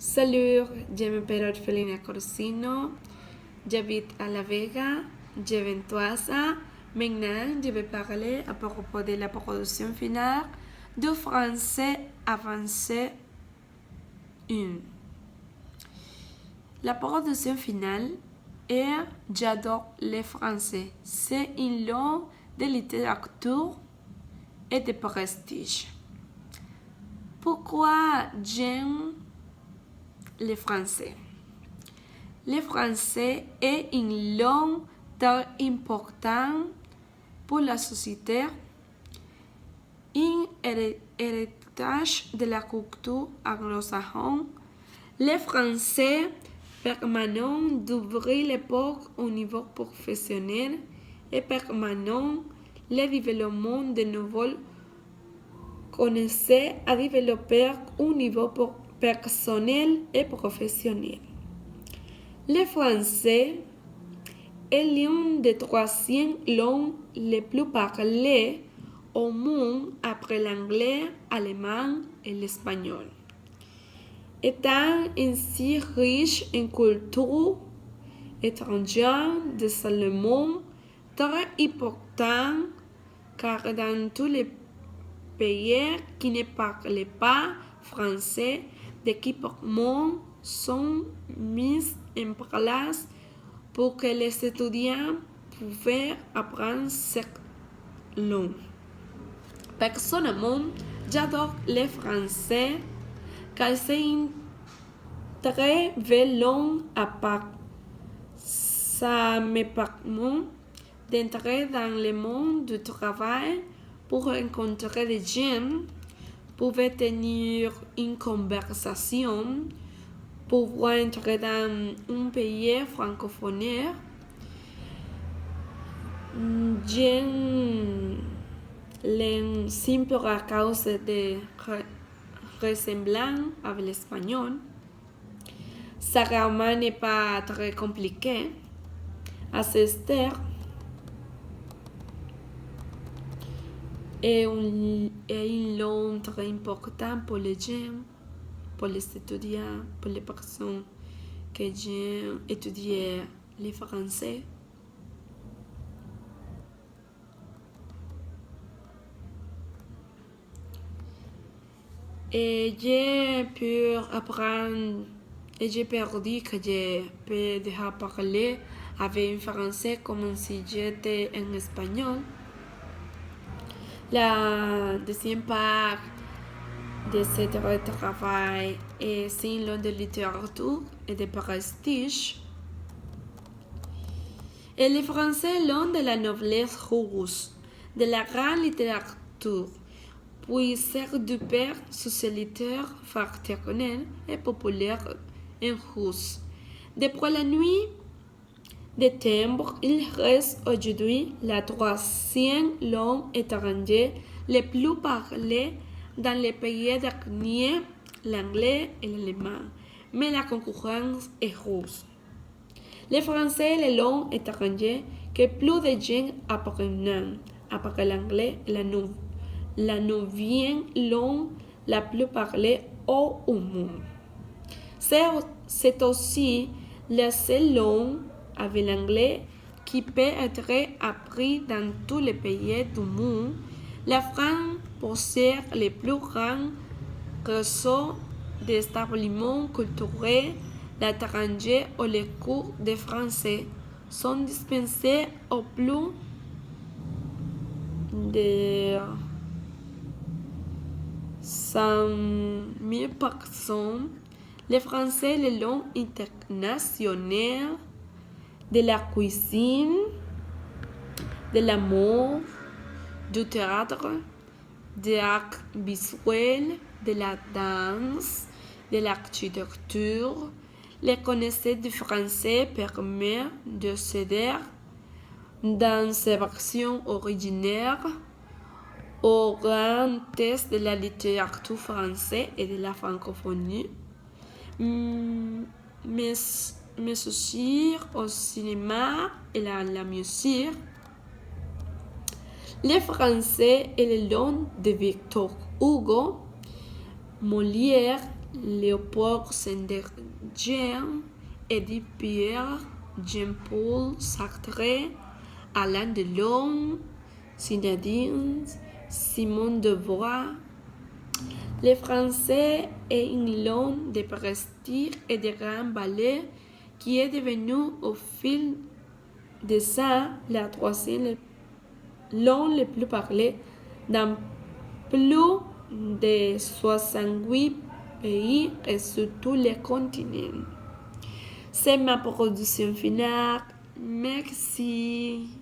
Salut, je m'appelle Orfelina Corsino, j'habite à La Vega, je viens de Toisa. Maintenant, je vais parler à propos de la production finale du français avancé 1. La production finale est J'adore le français. C'est une langue de littérature et de prestige. Pourquoi j'aime le français? Le français est une langue très importante pour la société, un héritage de la culture anglo-saxonne. Le français permet d'ouvrir les portes au niveau professionnel et permet le développement de nouvelles connaissances à développer au niveau personnel et professionnel. Le français est l'une des 300 langues les plus parlées au monde après l'anglais, l'allemand et l'espagnol. Étant ainsi riche en culture étrangère de ce monde très important, car dans tous les pays qui ne parlent pas français, des équipements sont mis en place pour que les étudiants puissent apprendre cette langue. Personnellement, j'adore le français car c'est une très belle langue à part. Ça me permet d'entrer dans le monde du travail pour rencontrer des gens, pour tenir une conversation, pour entrer dans un pays francophone. J'aime le simple à cause de ressemblant avec l'espagnol. Ça vraiment n'est pas très compliqué. À ce stade, est une langue très importante pour les gens, pour les étudiants, pour les personnes qui aiment étudier le français. Et j'ai pu apprendre, et j'ai perdu que je peux déjà parler avec un français comme si j'étais en espagnol. La deuxième part de ce travail est une langue de littérature et de prestige. Et le français est l'un de la noblesse russe, de la grande littérature, puis sert de père sociétaire fraternel et populaire en Russe. Depuis la nuit des temps, il reste aujourd'hui la 3e langue étrangère la plus parlée dans les pays derniers, l'anglais et l'allemand, mais la concurrence est russe. Le français est la langue étrangère que plus de gens apprennent après l'anglais et la 9e langue la plus parlée au monde. C'est aussi la seule langue avec l'anglais qui peut être appris dans tous les pays du monde. La France possède le plus grand réseau d'établissements culturels l'étranger où les cours de français sont dispensés au plus de 100 000 personnes. Le français est la langue internationale de la cuisine, de la mode, du théâtre, de l'art visuel, de la danse, de l'architecture. La connaissance du français permet de s'aider dans ses versions originaires au grand test de la littérature française et de la francophonie, mais aussi au cinéma et à la musique. Le français est la langue de Victor Hugo, Molière Léopold Sédar Edith Pierre, Jean-Paul Sartre, Alain Delon, Zinedine, Simone de Beauvoir. Le français est une langue de prestige et de grand valeur qui est devenue au fil des ans la troisième langue la plus parlée dans plus de 68 pays et sur tous les continents. C'est ma production finale. Merci.